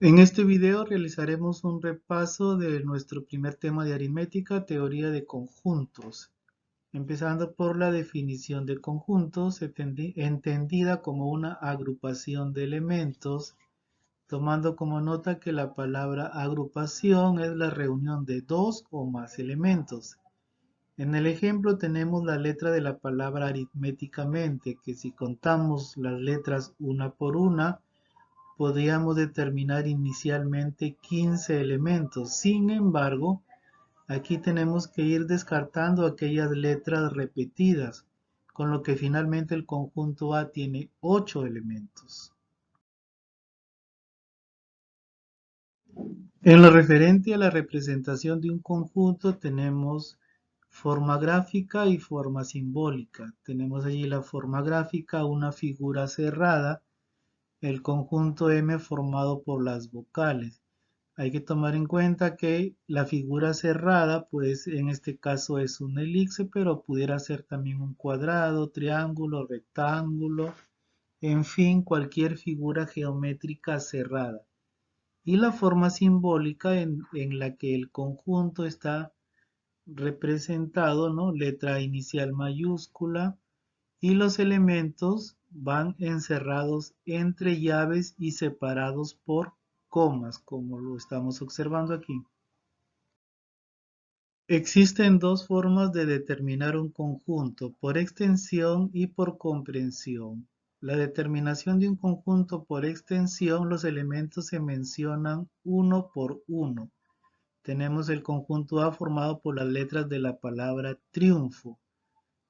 En este video realizaremos un repaso de nuestro primer tema de aritmética, teoría de conjuntos, empezando por la definición de conjuntos, entendida como una agrupación de elementos, tomando como nota que la palabra agrupación es la reunión de dos o más elementos. En el ejemplo tenemos la letra de la palabra aritméticamente, que si contamos las letras una por una, podríamos determinar inicialmente 15 elementos. Sin embargo, aquí tenemos que ir descartando aquellas letras repetidas, con lo que finalmente el conjunto A tiene 8 elementos. En lo referente a la representación de un conjunto tenemos forma gráfica y forma simbólica. Tenemos allí la forma gráfica, una figura cerrada, el conjunto M formado por las vocales. Hay que tomar en cuenta que la figura cerrada, pues en este caso es un elipse, pero pudiera ser también un cuadrado, triángulo, rectángulo, en fin, cualquier figura geométrica cerrada. Y la forma simbólica en la que el conjunto está representado, ¿no? Letra inicial mayúscula, y los elementos van encerrados entre llaves y separados por comas, como lo estamos observando aquí. Existen dos formas de determinar un conjunto, por extensión y por comprensión. La determinación de un conjunto por extensión, los elementos se mencionan uno por uno. Tenemos el conjunto A formado por las letras de la palabra triunfo.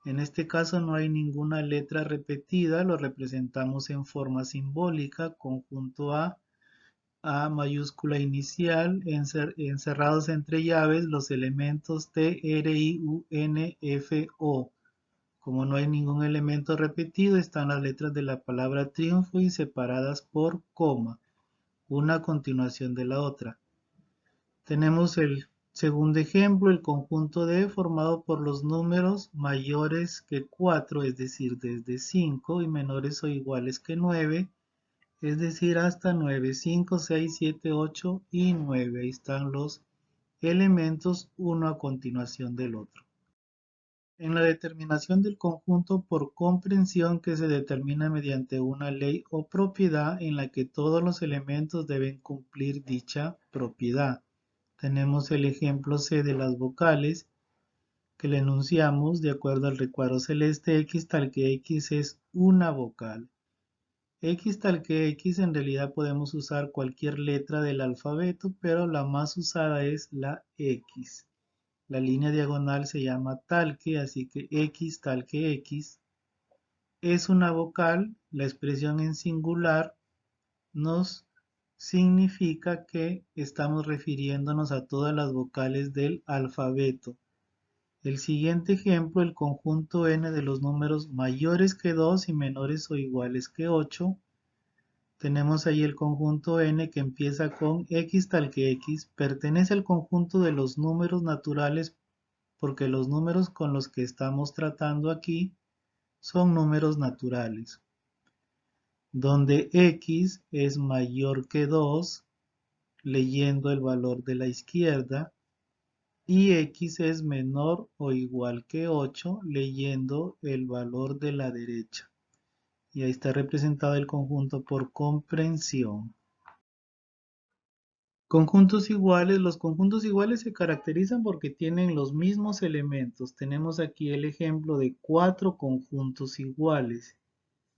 En este caso no hay ninguna letra repetida, lo representamos en forma simbólica, conjunto A mayúscula inicial, encerrados entre llaves los elementos T, R, I, U, N, F, O. Como no hay ningún elemento repetido, están las letras de la palabra triunfo y separadas por coma, una a continuación de la otra. Tenemos el segundo ejemplo, el conjunto D formado por los números mayores que 4, es decir, desde 5 y menores o iguales que 9, es decir, hasta 9, 5, 6, 7, 8 y 9. Ahí están los elementos uno a continuación del otro. En la determinación del conjunto por comprensión que se determina mediante una ley o propiedad en la que todos los elementos deben cumplir dicha propiedad. Tenemos el ejemplo C de las vocales que le enunciamos de acuerdo al recuadro celeste X tal que X es una vocal. X tal que X en realidad podemos usar cualquier letra del alfabeto, pero la más usada es la X. La línea diagonal se llama tal que, así que X tal que X es una vocal. La expresión en singular nos significa que estamos refiriéndonos a todas las vocales del alfabeto. El siguiente ejemplo, el conjunto n de los números mayores que 2 y menores o iguales que 8. Tenemos ahí el conjunto n que empieza con x tal que x, pertenece al conjunto de los números naturales porque los números con los que estamos tratando aquí son números naturales, donde x es mayor que 2, leyendo el valor de la izquierda, y x es menor o igual que 8, leyendo el valor de la derecha. Y ahí está representado el conjunto por comprensión. Conjuntos iguales. Los conjuntos iguales se caracterizan porque tienen los mismos elementos. Tenemos aquí el ejemplo de 4 conjuntos iguales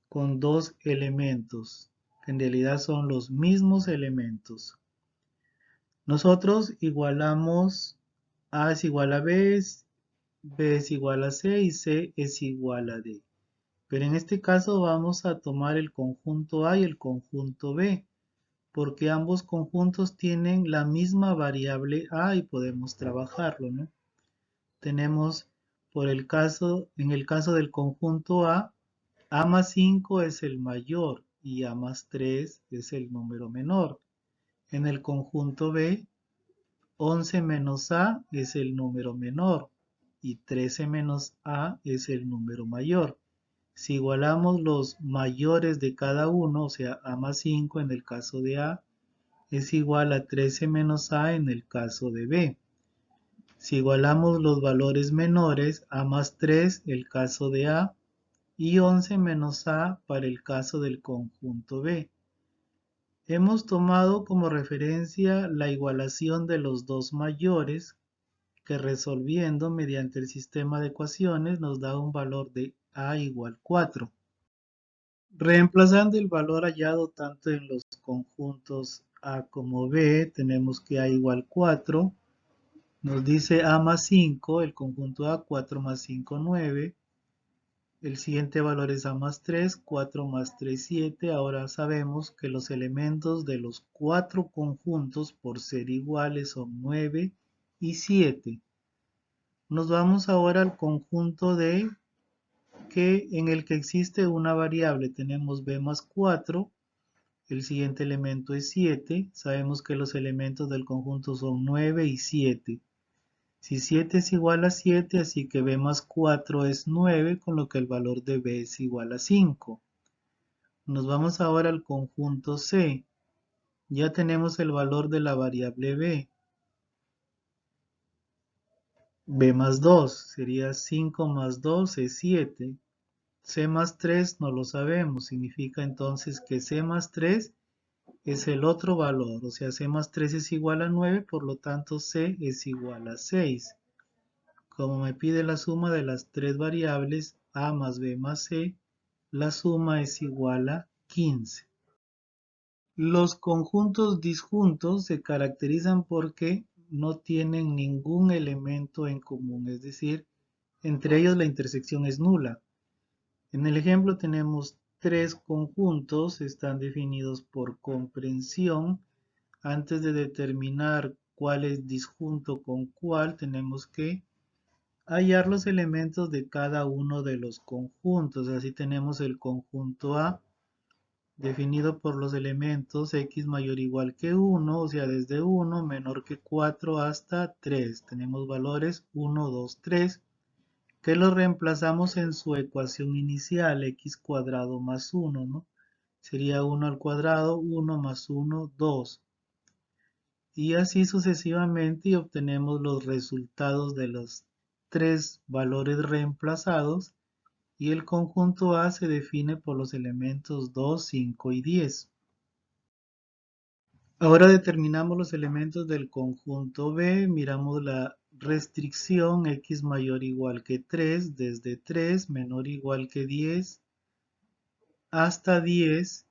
con 2 elementos, que en realidad son los mismos elementos. Nosotros igualamos A es igual a B, B es igual a C y C es igual a D. Pero en este caso vamos a tomar el conjunto A y el conjunto B, porque ambos conjuntos tienen la misma variable A y podemos trabajarlo, ¿no? Tenemos en el caso del conjunto A más 5 es el mayor y A más 3 es el número menor. En el conjunto B, 11 menos A es el número menor y 13 menos A es el número mayor. Si igualamos los mayores de cada uno, o sea, A más 5 en el caso de A, es igual a 13 menos A en el caso de B. Si igualamos los valores menores, A más 3 el caso de A y 11 menos A para el caso del conjunto B. Hemos tomado como referencia la igualación de los dos mayores, que resolviendo mediante el sistema de ecuaciones nos da un valor de A igual 4. Reemplazando el valor hallado tanto en los conjuntos A como B, tenemos que A igual 4. Nos dice A más 5, el conjunto A, 4 más 5, 9. El siguiente valor es A más 3, 4 más 3, 7. Ahora sabemos que los elementos de los cuatro conjuntos por ser iguales son 9 y 7. Nos vamos ahora al conjunto D, en el que existe una variable. Tenemos B más 4. El siguiente elemento es 7. Sabemos que los elementos del conjunto son 9 y 7. Si 7 es igual a 7, así que B más 4 es 9, con lo que el valor de B es igual a 5. Nos vamos ahora al conjunto C. Ya tenemos el valor de la variable B. B más 2 sería 5 más 2 es 7. C más 3 no lo sabemos, significa entonces que C más 3 es el otro valor, o sea, C más 3 es igual a 9, por lo tanto C es igual a 6. Como me pide la suma de las tres variables A más B más C, la suma es igual a 15. Los conjuntos disjuntos se caracterizan porque no tienen ningún elemento en común, es decir, entre ellos la intersección es nula. En el ejemplo tenemos tres conjuntos, están definidos por comprensión. Antes de determinar cuál es disjunto con cuál, tenemos que hallar los elementos de cada uno de los conjuntos. Así tenemos el conjunto A, definido por los elementos x mayor o igual que 1, o sea, desde 1 menor que 4 hasta 3. Tenemos valores 1, 2, 3, que los reemplazamos en su ecuación inicial, x cuadrado más 1, ¿no? Sería 1 al cuadrado, 1 más 1, 2. Y así sucesivamente y obtenemos los resultados de los tres valores reemplazados y el conjunto A se define por los elementos 2, 5 y 10. Ahora determinamos los elementos del conjunto B, miramos la restricción x mayor o igual que 3, desde 3 menor o igual que 10 hasta 10,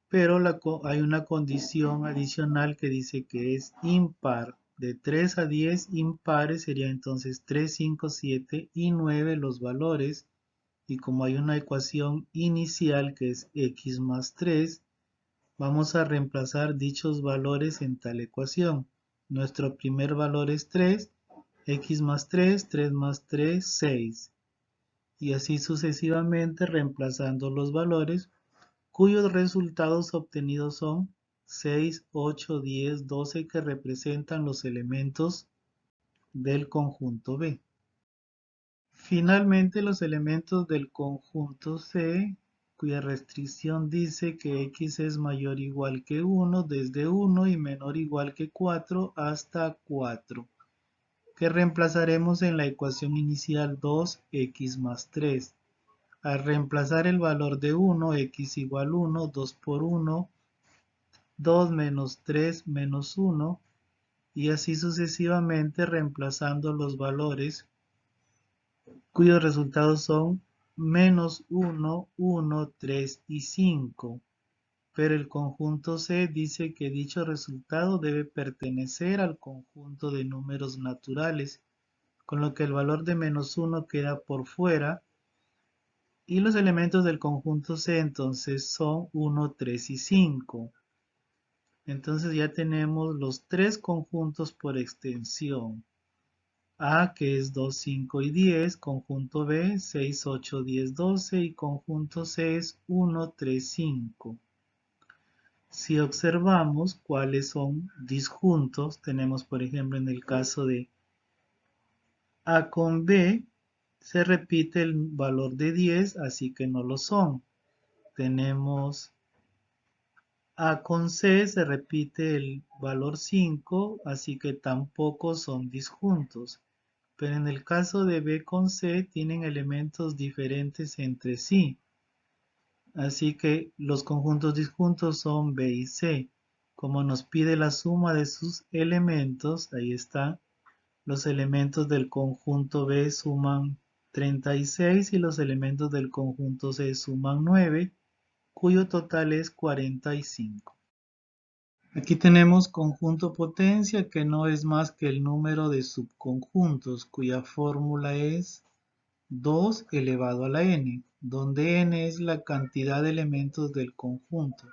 pero hay una condición adicional que dice que es impar. De 3 a 10 impares sería entonces 3, 5, 7 y 9 los valores, y como hay una ecuación inicial que es x más 3, vamos a reemplazar dichos valores en tal ecuación. Nuestro primer valor es 3, x más 3, 3 más 3, 6. Y así sucesivamente reemplazando los valores, cuyos resultados obtenidos son 6, 8, 10, 12, que representan los elementos del conjunto B. Finalmente, los elementos del conjunto C, cuya restricción dice que x es mayor o igual que 1, desde 1 y menor o igual que 4 hasta 4, que reemplazaremos en la ecuación inicial 2x más 3. Al reemplazar el valor de 1, x igual 1, 2 por 1, 2 menos 3 menos 1, y así sucesivamente reemplazando los valores cuyos resultados son menos 1, 1, 3 y 5. Pero el conjunto C dice que dicho resultado debe pertenecer al conjunto de números naturales, con lo que el valor de menos 1 queda por fuera, y los elementos del conjunto C entonces son 1, 3 y 5. Entonces ya tenemos los tres conjuntos por extensión. A, que es 2, 5 y 10, conjunto B, 6, 8, 10, 12 y conjunto C es 1, 3, 5. Si observamos cuáles son disjuntos, tenemos por ejemplo en el caso de A con B, se repite el valor de 10, así que no lo son. Tenemos A con C se repite el valor 5, así que tampoco son disjuntos. Pero en el caso de B con C tienen elementos diferentes entre sí. Así que los conjuntos disjuntos son B y C. Como nos pide la suma de sus elementos, ahí está, los elementos del conjunto B suman 36 y los elementos del conjunto C suman 9, cuyo total es 45. Aquí tenemos conjunto potencia, que no es más que el número de subconjuntos, cuya fórmula es 2 elevado a la n, donde n es la cantidad de elementos del conjunto.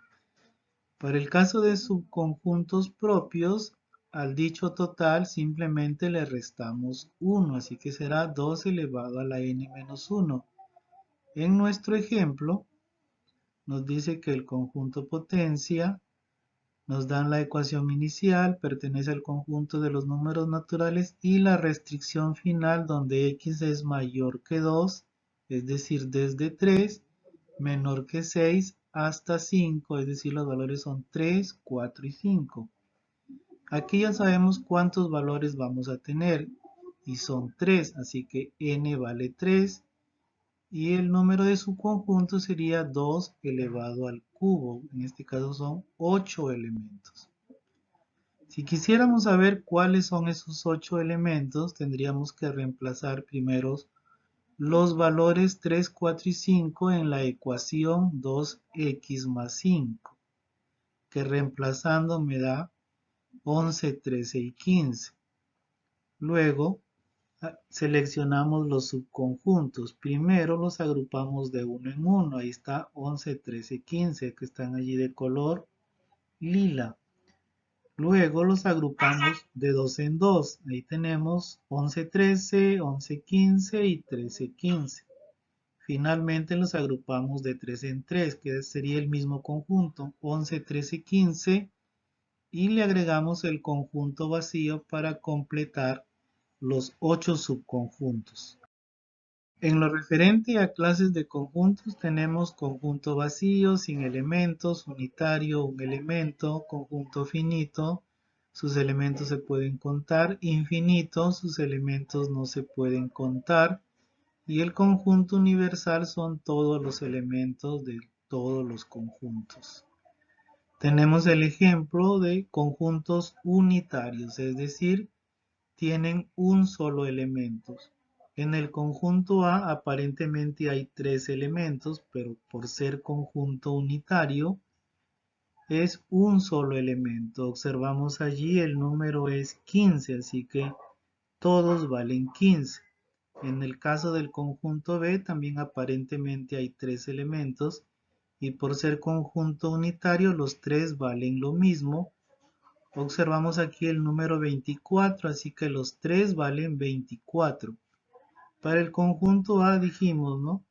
Para el caso de subconjuntos propios, al dicho total simplemente le restamos 1, así que será 2 elevado a la n menos 1. En nuestro ejemplo, nos dice que el conjunto potencia nos dan la ecuación inicial, pertenece al conjunto de los números naturales y la restricción final donde x es mayor que 2, es decir, desde 3, menor que 6 hasta 5, es decir, los valores son 3, 4 y 5. Aquí ya sabemos cuántos valores vamos a tener y son 3, así que n vale 3 y el número de subconjunto sería 2 elevado al cubo, en este caso son 8 elementos. Si quisiéramos saber cuáles son esos 8 elementos, tendríamos que reemplazar primero los valores 3, 4 y 5 en la ecuación 2x más 5, que reemplazando me da 11, 13 y 15. Luego seleccionamos los subconjuntos. Primero los agrupamos de uno en uno. Ahí está 11, 13, 15 que están allí de color lila. Luego los agrupamos de 2 en 2. Ahí tenemos 11, 13, 11, 15 y 13, 15. Finalmente los agrupamos de 3 en 3, que sería el mismo conjunto, 11, 13, 15, y le agregamos el conjunto vacío para completar los 8 subconjuntos. En lo referente a clases de conjuntos tenemos conjunto vacío, sin elementos, unitario, un elemento, conjunto finito, sus elementos se pueden contar, infinito, sus elementos no se pueden contar, y el conjunto universal son todos los elementos de todos los conjuntos. Tenemos el ejemplo de conjuntos unitarios, es decir, tienen un solo elemento. En el conjunto A aparentemente hay 3 elementos, pero por ser conjunto unitario es un solo elemento. Observamos allí el número es 15, así que todos valen 15. En el caso del conjunto B también aparentemente hay 3 elementos y por ser conjunto unitario los 3 valen lo mismo. Observamos aquí el número 24, así que los 3 valen 24. Para el conjunto A dijimos, ¿no?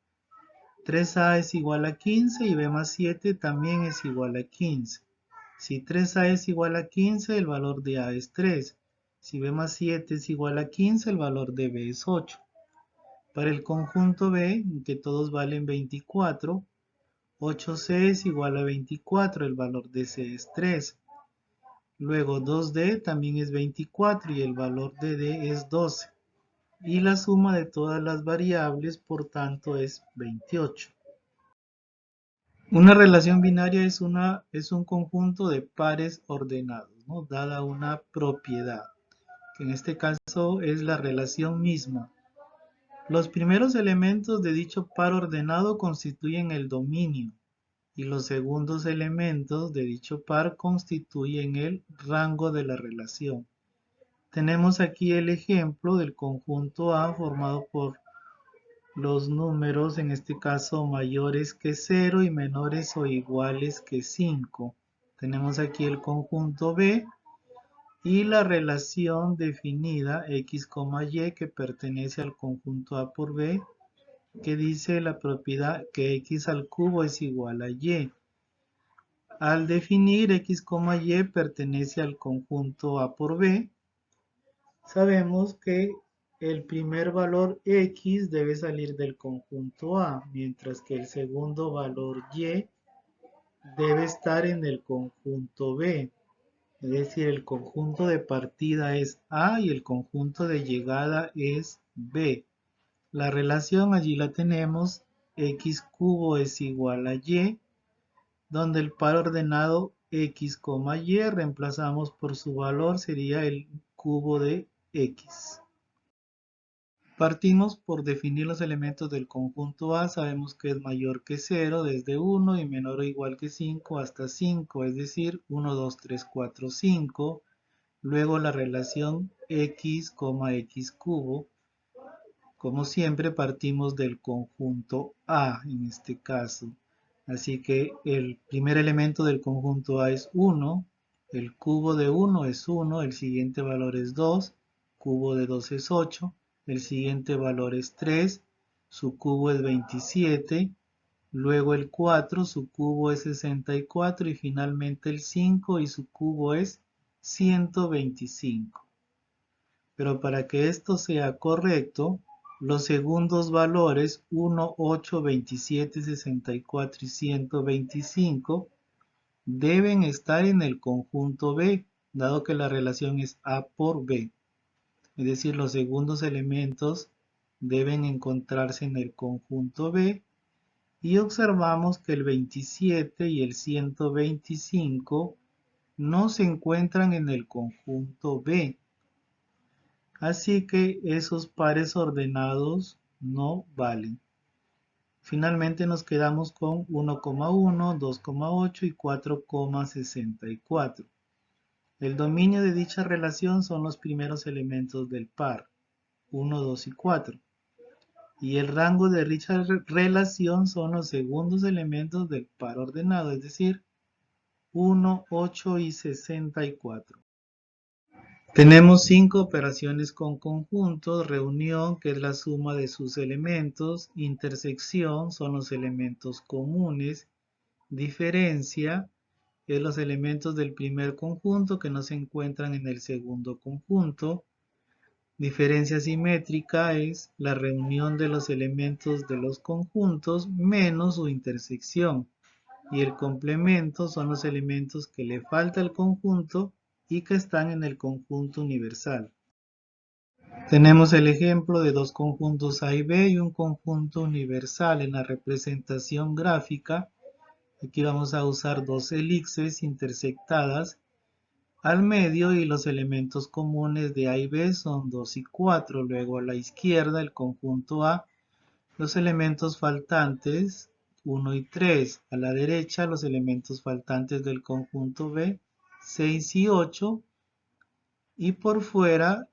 3A es igual a 15 y B más 7 también es igual a 15. Si 3A es igual a 15, el valor de A es 3. Si B más 7 es igual a 15, el valor de B es 8. Para el conjunto B, que todos valen 24, 8C es igual a 24, el valor de C es 3. Luego 2D también es 24 y el valor de D es 12. Y la suma de todas las variables, por tanto, es 28. Una relación binaria es un conjunto de pares ordenados, ¿no? Dada una propiedad, que en este caso es la relación misma. Los primeros elementos de dicho par ordenado constituyen el dominio y los segundos elementos de dicho par constituyen el rango de la relación. Tenemos aquí el ejemplo del conjunto A formado por los números, en este caso mayores que 0 y menores o iguales que 5. Tenemos aquí el conjunto B y la relación definida x, y que pertenece al conjunto A por B, que dice la propiedad que x al cubo es igual a y. Al definir x, y pertenece al conjunto A por B, sabemos que el primer valor x debe salir del conjunto A, mientras que el segundo valor y debe estar en el conjunto B. Es decir, el conjunto de partida es A y el conjunto de llegada es B. La relación allí la tenemos, x cubo es igual a y, donde el par ordenado x, y reemplazamos por su valor, sería el cubo de x. Partimos por definir los elementos del conjunto A, sabemos que es mayor que 0 desde 1 y menor o igual que 5 hasta 5, es decir, 1, 2, 3, 4, 5. Luego la relación x, x cubo. Como siempre partimos del conjunto A en este caso. Así que el primer elemento del conjunto A es 1, el cubo de 1 es 1, el siguiente valor es 2, cubo de 2 es 8, el siguiente valor es 3, su cubo es 27, luego el 4, su cubo es 64 y finalmente el 5 y su cubo es 125. Pero para que esto sea correcto, los segundos valores 1, 8, 27, 64 y 125 deben estar en el conjunto B, dado que la relación es A por B. Es decir, los segundos elementos deben encontrarse en el conjunto B y observamos que el 27 y el 125 no se encuentran en el conjunto B. Así que esos pares ordenados no valen. Finalmente nos quedamos con 1,1, 2,8 y 4,64. El dominio de dicha relación son los primeros elementos del par, 1, 2 y 4. Y el rango de dicha relación son los segundos elementos del par ordenado, es decir, 1, 8 y 64. Tenemos 5 operaciones con conjuntos: reunión, que es la suma de sus elementos; intersección, son los elementos comunes; diferencia, es los elementos del primer conjunto que no se encuentran en el segundo conjunto; diferencia simétrica es la reunión de los elementos de los conjuntos menos su intersección; y el complemento son los elementos que le falta al conjunto y que están en el conjunto universal. Tenemos el ejemplo de dos conjuntos A y B y un conjunto universal. En la representación gráfica, aquí vamos a usar dos elipses intersectadas al medio y los elementos comunes de A y B son 2 y 4. Luego a la izquierda el conjunto A, los elementos faltantes 1 y 3. A la derecha los elementos faltantes del conjunto B 6 y 8. Y por fuera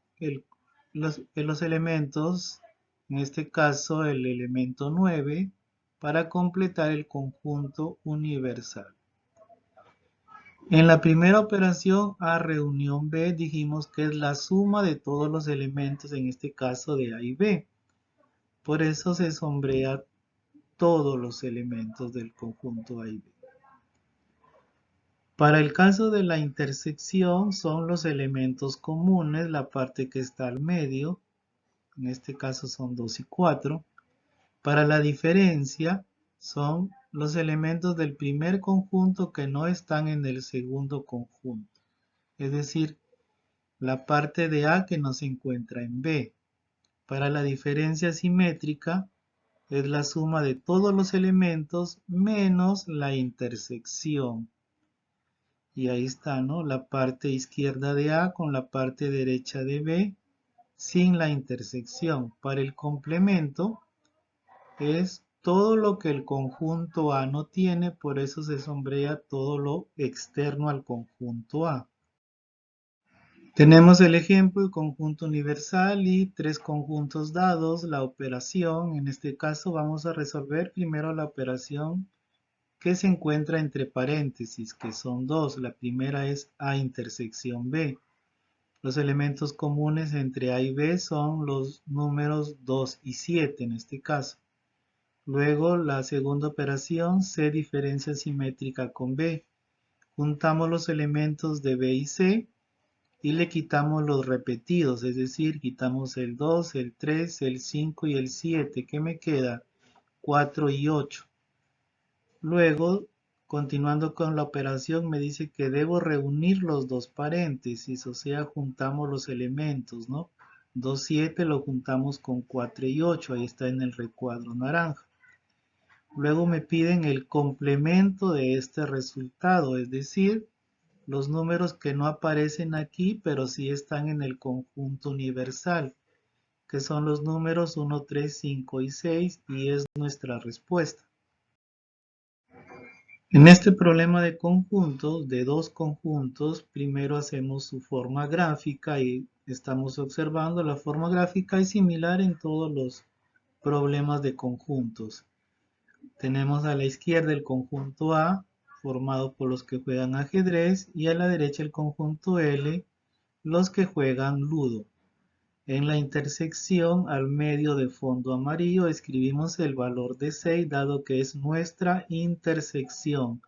los elementos, en este caso el elemento 9, para completar el conjunto universal. En la primera operación A reunión B dijimos que es la suma de todos los elementos, en este caso de A y B. Por eso se sombrea todos los elementos del conjunto A y B. Para el caso de la intersección son los elementos comunes, la parte que está al medio, en este caso son 2 y 4. Para la diferencia son los elementos del primer conjunto que no están en el segundo conjunto, es decir, la parte de A que no se encuentra en B. Para la diferencia simétrica es la suma de todos los elementos menos la intersección. Y ahí está, ¿no? La parte izquierda de A con la parte derecha de B sin la intersección. Para el complemento es todo lo que el conjunto A no tiene, por eso se sombrea todo lo externo al conjunto A. Tenemos el ejemplo, el conjunto universal y tres conjuntos dados. La operación, en este caso vamos a resolver primero la operación que se encuentra entre paréntesis, que son dos. La primera es A intersección B. Los elementos comunes entre A y B son los números 2 y 7 en este caso. Luego la segunda operación, C diferencia simétrica con B. Juntamos los elementos de B y C y le quitamos los repetidos, es decir, quitamos el 2, el 3, el 5 y el 7. ¿Qué me queda? 4 y 8. Luego Continuando con la operación, me dice que debo reunir los dos paréntesis, o sea, juntamos los elementos, ¿no? 2, 7 lo juntamos con 4 y 8, ahí está en el recuadro naranja. Luego me piden el complemento de este resultado, es decir, los números que no aparecen aquí, pero sí están en el conjunto universal, que son los números 1, 3, 5 y 6, y es nuestra respuesta. En este problema de conjuntos, de dos conjuntos, primero hacemos su forma gráfica y estamos observando la forma gráfica es similar en todos los problemas de conjuntos. Tenemos a la izquierda el conjunto A, formado por los que juegan ajedrez, y a la derecha el conjunto L, los que juegan ludo. En la intersección, al medio de fondo amarillo, escribimos el valor de 6, dado que es nuestra intersección.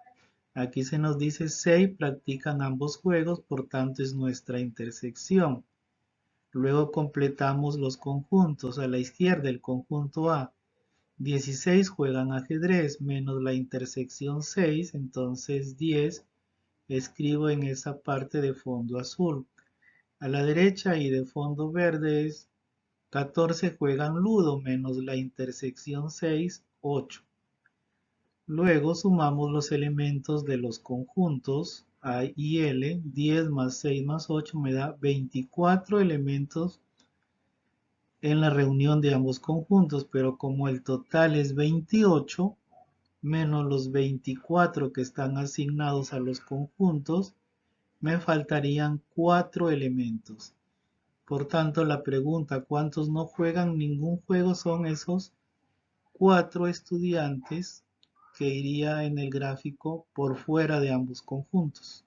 Aquí se nos dice 6 practican ambos juegos, por tanto es nuestra intersección. Luego completamos los conjuntos. A la izquierda el conjunto A, 16 juegan ajedrez menos la intersección 6, entonces 10 escribo en esa parte de fondo azul. A la derecha y de fondo verde es 14 juegan ludo menos la intersección 6, 8. Luego sumamos los elementos de los conjuntos A y L, 10 más 6 más 8 me da 24 elementos en la reunión de ambos conjuntos, pero como el total es 28, menos los 24 que están asignados a los conjuntos, me faltarían 4 elementos. Por tanto, la pregunta ¿cuántos no juegan ningún juego? Son esos 4 estudiantes que iría en el gráfico por fuera de ambos conjuntos.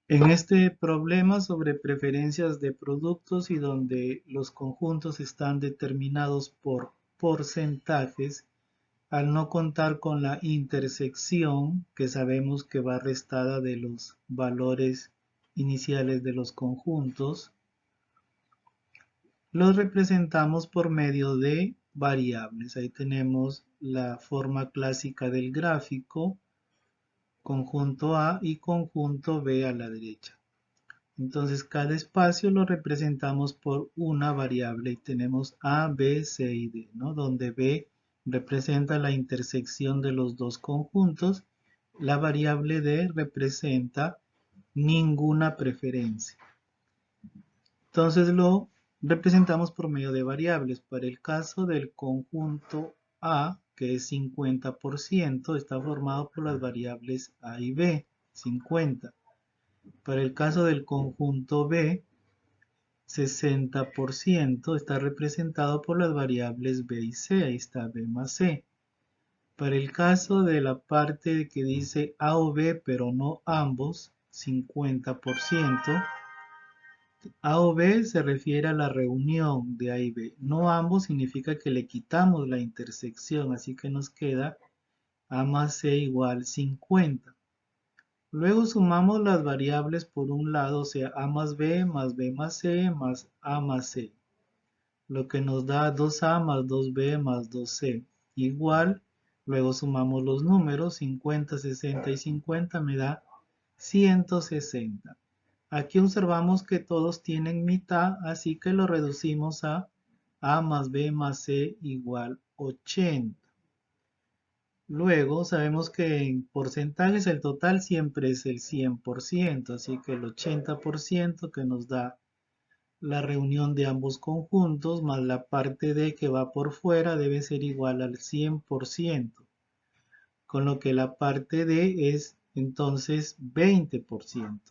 En este problema sobre preferencias de productos y donde los conjuntos están determinados por porcentajes, al no contar con la intersección, que sabemos que va restada de los valores iniciales de los conjuntos, los representamos por medio de variables. Ahí tenemos la forma clásica del gráfico, conjunto A y conjunto B a la derecha. Entonces cada espacio lo representamos por una variable y tenemos A, B, C y D, ¿no? Donde B representa la intersección de los dos conjuntos, la variable D representa ninguna preferencia. Entonces lo representamos por medio de variables. Para el caso del conjunto A, que es 50%, está formado por las variables A y B, 50. Para el caso del conjunto B, 60% está representado por las variables B y C, ahí está B más C. Para el caso de la parte que dice A o B, pero no ambos, 50%, A o B se refiere a la reunión de A y B. No ambos significa que le quitamos la intersección, así que nos queda A más C igual 50. Luego sumamos las variables por un lado, o sea, A más B más C más A más C. Lo que nos da 2A más 2B más 2C. Igual, luego sumamos los números, 50, 60 y 50 me da 160. Aquí observamos que todos tienen mitad, así que lo reducimos a más b más c igual 80. Luego sabemos que en porcentajes el total siempre es el 100%, así que el 80% que nos da la reunión de ambos conjuntos más la parte d que va por fuera debe ser igual al 100%, con lo que la parte d es entonces 20%.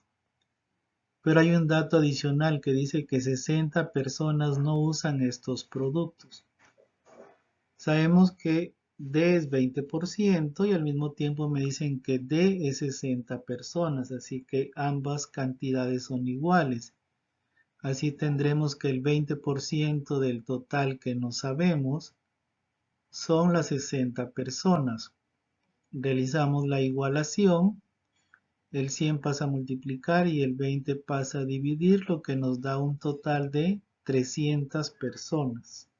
Pero hay un dato adicional que dice que 60 personas no usan estos productos. Sabemos que D es 20% y al mismo tiempo me dicen que D es 60 personas, así que ambas cantidades son iguales. Así tendremos que el 20% del total que no sabemos son las 60 personas. Realizamos la igualación. El 100 pasa a multiplicar y el 20 pasa a dividir, lo que nos da un total de 300 personas.